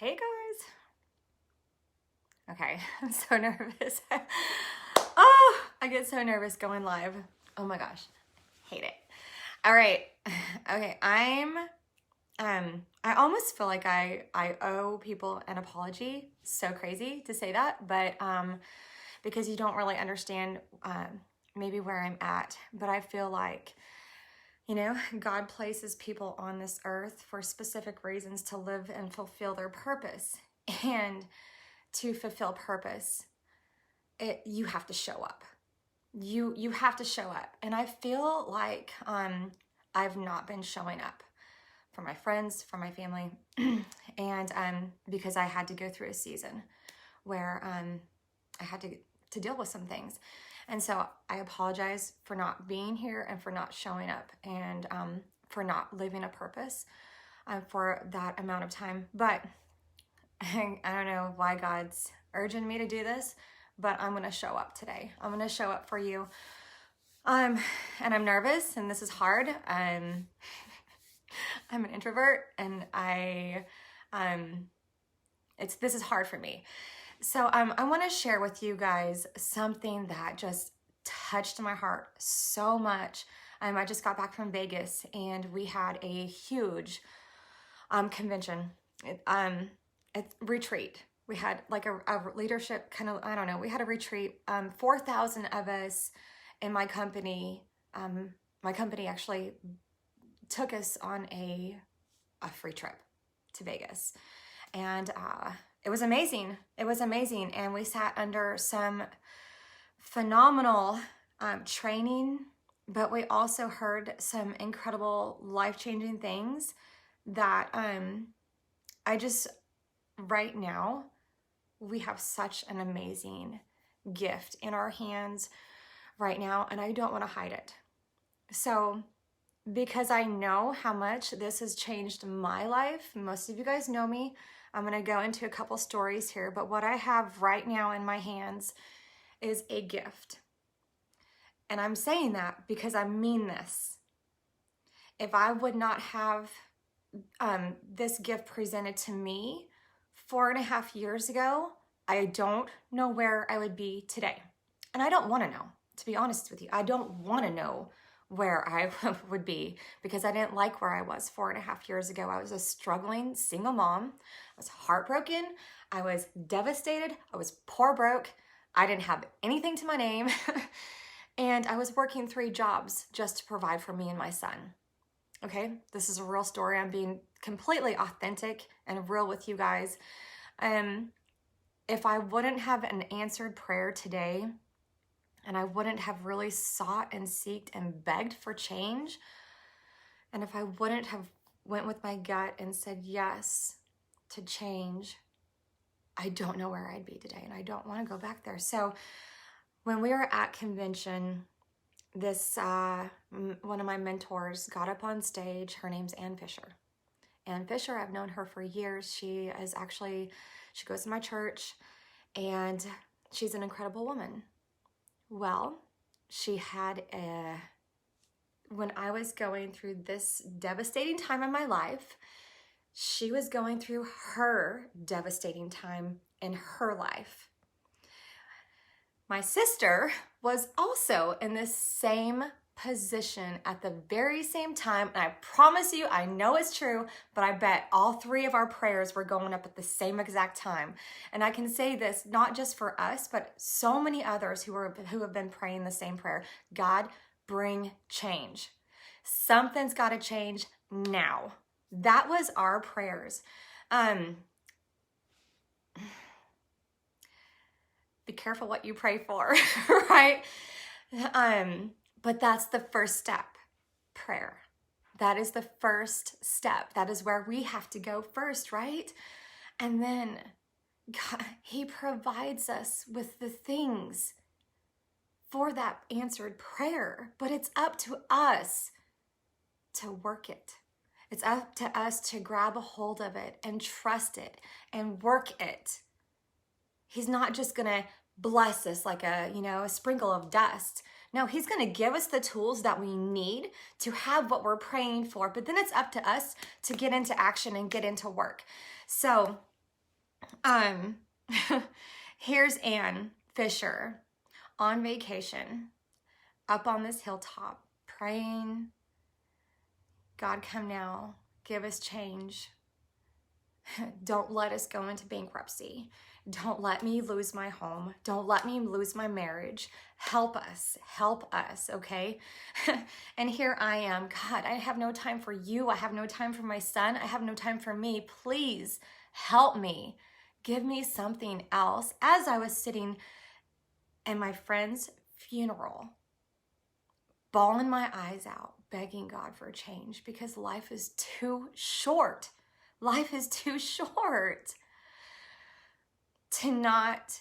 Hey guys. Okay, I'm so nervous. Oh, I get so nervous going live. Oh my gosh, hate it. All right, okay, I almost feel like I owe people an apology. So crazy to say that, but because you don't really understand maybe where I'm at, but I feel like, you know, God places people on this earth for specific reasons to live and fulfill their purpose. And to fulfill purpose, you have to show up. You have to show up. And I feel like I've not been showing up for my friends, for my family, and because I had to go through a season where I had to deal with some things. And so I apologize for not being here and for not showing up and for not living a purpose for that amount of time. But I don't know why God's urging me to do this, but I'm going to show up today. I'm going to show up for you. And I'm nervous and this is hard. I'm an introvert and this is hard for me. So I want to share with you guys something that just touched my heart so much. I just got back from Vegas and we had a huge convention. Retreat. We had like a leadership kind of, I don't know, we had a retreat, 4,000 of us in my company. My company actually took us on a free trip to Vegas. And it was amazing. It was amazing. And we sat under some phenomenal training, but we also heard some incredible life-changing things that right now, we have such an amazing gift in our hands right now, and I don't want to hide it. So, because I know how much this has changed my life, most of you guys know me, I'm going to go into a couple stories here, but what I have right now in my hands is a gift. And I'm saying that because I mean this. If I would not have this gift presented to me 4.5 years ago, I don't know where I would be today. And I don't want to know, to be honest with you. I don't want to know where I would be because I didn't like where I was 4.5 years ago. I was a struggling single mom. I was heartbroken. I was devastated. I was poor broke. I didn't have anything to my name. And I was working 3 jobs just to provide for me and my son. Okay, this is a real story. I'm being completely authentic and real with you guys. If I wouldn't have an answered prayer today, and I wouldn't have really sought and seeked and begged for change, and if I wouldn't have went with my gut and said yes to change, I don't know where I'd be today, and I don't want to go back there. So when we were at convention, this one of my mentors got up on stage. Her name's Ann Fisher. Ann Fisher, I've known her for years. She goes to my church, and she's an incredible woman. Well, when I was going through this devastating time in my life, she was going through her devastating time in her life. My sister was also in this same position at the very same time. And I promise you, I know it's true, but I bet all 3 of our prayers were going up at the same exact time. And I can say this not just for us, but so many others who have been praying the same prayer. God, bring change. Something's got to change now. That was our prayers. Be careful what you pray for, right? But that's the first step, prayer. That is the first step. That is where we have to go first, right? And then God, He provides us with the things for that answered prayer, but it's up to us to work it. It's up to us to grab a hold of it and trust it and work it. He's not just gonna bless us like a sprinkle of dust. No, He's gonna give us the tools that we need to have what we're praying for, but then it's up to us to get into action and get into work. So Um, here's Ann Fisher on vacation up on this hilltop praying, God, come now, give us change. Don't let us go into bankruptcy. Don't let me lose my home. Don't let me lose my marriage. Help us, okay? And here I am. God, I have no time for you. I have no time for my son. I have no time for me. Please help me. Give me something else. As I was sitting in my friend's funeral, bawling my eyes out, begging God for a change because life is too short. Life is too short to not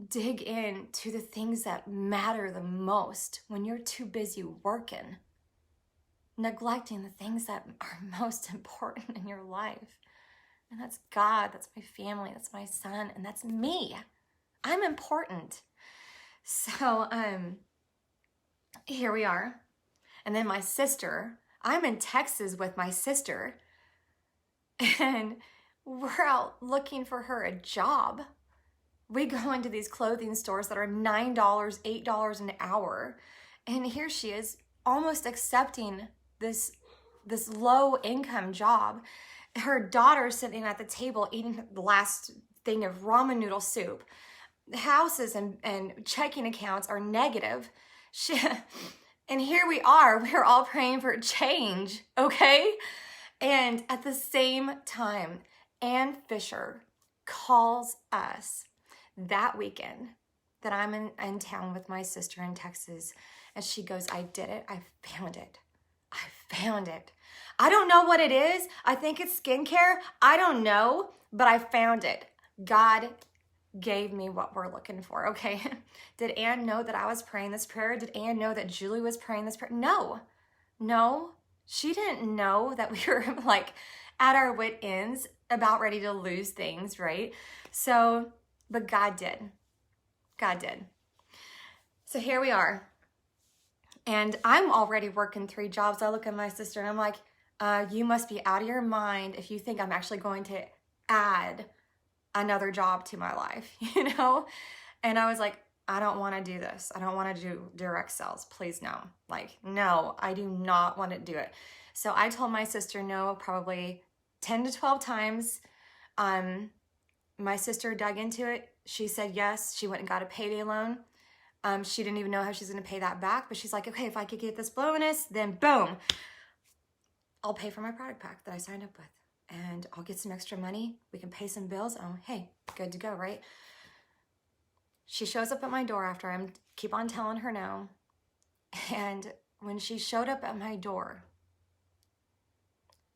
dig into the things that matter the most when you're too busy working, neglecting the things that are most important in your life. And that's God, that's my family, that's my son, and that's me. I'm important. So here we are. And then my sister, I'm in Texas with my sister, and we're out looking for her a job. We go into these clothing stores that are $9, $8 an hour. And here she is almost accepting this low income job. Her daughter's sitting at the table eating the last thing of ramen noodle soup. Houses and checking accounts are negative. And here we are, we're all praying for change, okay? And at the same time, Ann Fisher calls us that weekend that I'm in town with my sister in Texas. And she goes, I did it. I found it. I found it. I don't know what it is. I think it's skincare. I don't know, but I found it. God gave me what we're looking for, okay? Did Ann know that I was praying this prayer? Did Ann know that Julie was praying this prayer? No. She didn't know that we were like at our wit ends, about ready to lose things, right? So, but God did. God did. So here we are. And I'm already working 3 jobs. I look at my sister and I'm like, you must be out of your mind if you think I'm actually going to add another job to my life, you know? And I was like, I don't want to do this. I don't want to do direct sales. Please, no. Like, no, I do not want to do it. So I told my sister no probably 10 to 12 times. My sister dug into it. She said yes. She went and got a payday loan. She didn't even know how she's going to pay that back, but she's like, okay, if I could get this bonus, then boom, I'll pay for my product pack that I signed up with. And I'll get some extra money. We can pay some bills. Oh, hey, good to go, right? She shows up at my door after I keep on telling her no. And when she showed up at my door,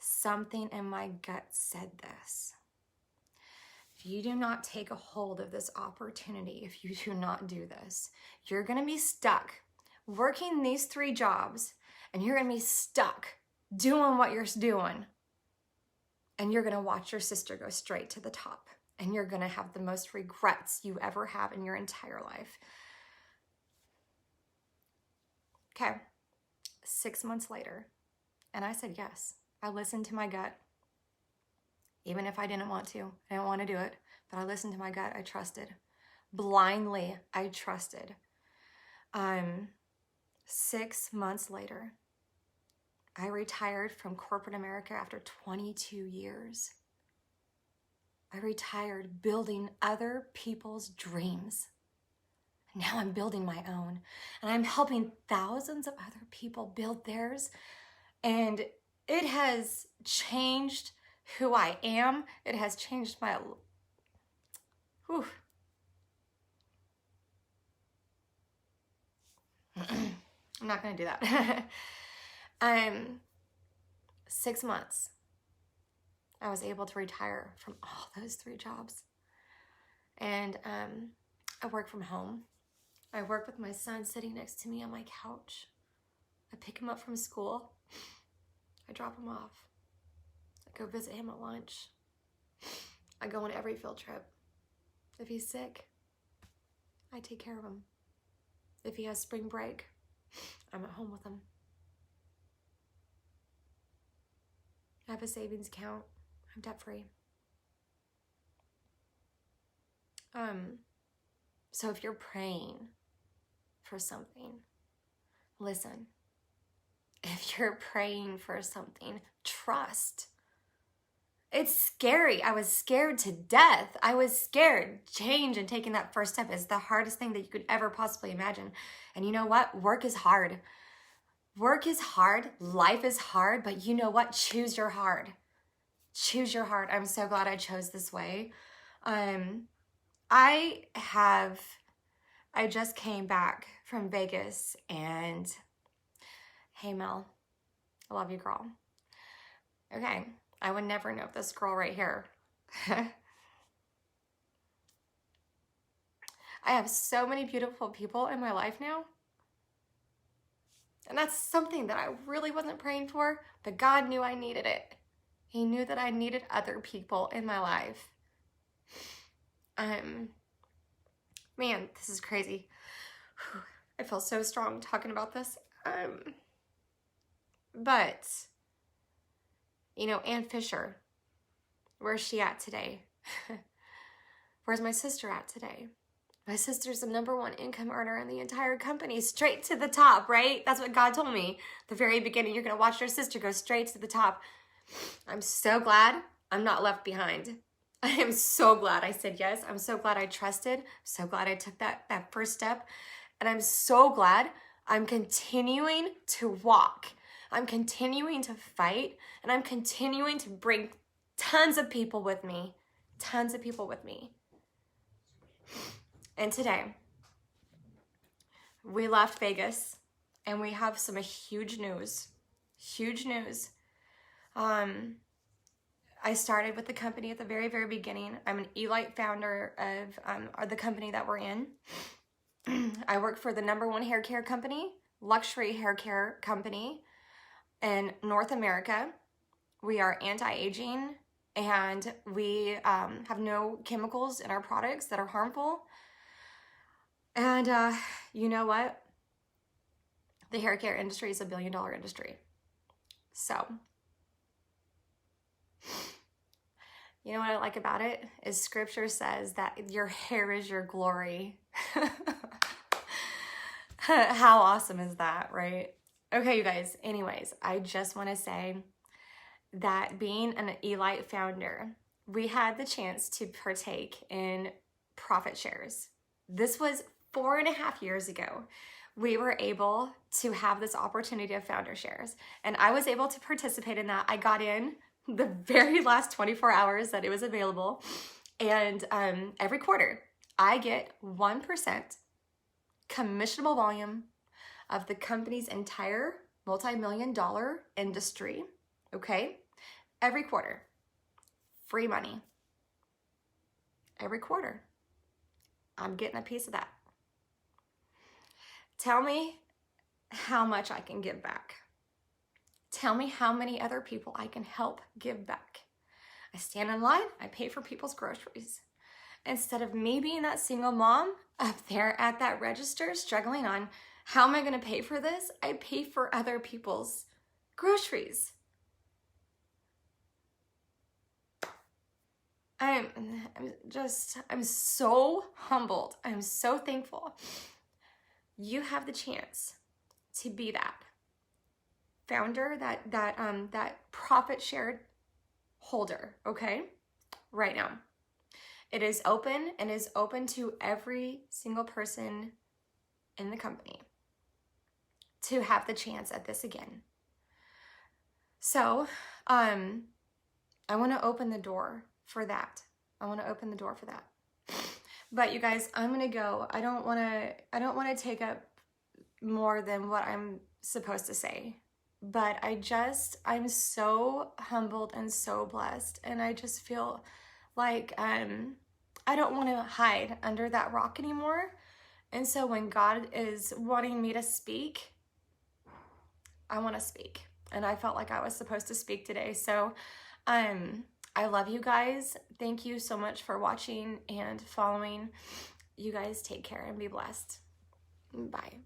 something in my gut said this. If you do not take a hold of this opportunity, if you do not do this, you're going to be stuck working these 3 jobs, and you're going to be stuck doing what you're doing. And you're going to watch your sister go straight to the top. And you're going to have the most regrets you ever have in your entire life. Okay, 6 months later, and I said yes. I listened to my gut. Even if I didn't want to. I didn't want to do it. But I listened to my gut. I trusted. Blindly, I trusted. 6 months later, I retired from corporate America after 22 years. I retired building other people's dreams. Now I'm building my own. And I'm helping thousands of other people build theirs. And it has changed who I am. It has changed my... Whew. I'm not going to do that. 6 months, I was able to retire from all those 3 jobs. And I work from home. I work with my son sitting next to me on my couch. I pick him up from school. I drop him off. I go visit him at lunch. I go on every field trip. If he's sick, I take care of him. If he has spring break, I'm at home with him. I have a savings account. I'm debt free. So if you're praying for something, listen. If you're praying for something, trust. It's scary. I was scared to death. I was scared. Change and taking that first step is the hardest thing that you could ever possibly imagine. And you know what? Work is hard. Work is hard. Life is hard. But you know what? Choose your hard. Choose your heart. I'm so glad I chose this way. I just came back from Vegas, and hey, Mel, I love you, girl. Okay, I would never know this girl right here. I have so many beautiful people in my life now. And that's something that I really wasn't praying for, but God knew I needed it. He knew that I needed other people in my life. Man, this is crazy. I feel so strong talking about this. But, you know, Ann Fisher, where's she at today? Where's my sister at today? My sister's the #1 income earner in the entire company, straight to the top, right? That's what God told me. At the very beginning, you're going to watch your sister go straight to the top. I'm so glad I'm not left behind. I am so glad I said yes. I'm so glad I trusted. I'm so glad I took that first step. And I'm so glad I'm continuing to walk. I'm continuing to fight. And I'm continuing to bring tons of people with me. Tons of people with me. And today, we left Vegas and we have some huge news. Huge news. I started with the company at the very, very beginning. I'm an Elite founder of the company that we're in. I work for the #1 hair care company, luxury hair care company in North America. We are anti-aging, and we have no chemicals in our products that are harmful. And you know what? The hair care industry is a $1 billion industry. So, you know what I like about it is scripture says that your hair is your glory. How awesome is that, right? Okay, you guys, anyways, I just want to say that being an Elite founder, we had the chance to partake in profit shares. This was 4.5 years ago. We were able to have this opportunity of founder shares, and I was able to participate in that. I got in the very last 24 hours that it was available, and every quarter I get 1% commissionable volume of the company's entire multi-million-dollar industry, okay? Every quarter, free money. Every quarter, I'm getting a piece of that. Tell me how much I can give back. Tell me how many other people I can help give back. I stand in line, I pay for people's groceries. Instead of me being that single mom up there at that register struggling on how am I going to pay for this, I pay for other people's groceries. I'm so humbled. I'm so thankful. You have the chance to be that founder, that profit share holder, okay? Right now. It is open and is open to every single person in the company to have the chance at this again. So, I want to open the door for that. But you guys, I'm going to go. I don't want to take up more than what I'm supposed to say. But I'm so humbled and so blessed. And I just feel like I don't want to hide under that rock anymore. And so when God is wanting me to speak, I want to speak. And I felt like I was supposed to speak today. So I love you guys. Thank you so much for watching and following. You guys take care and be blessed. Bye.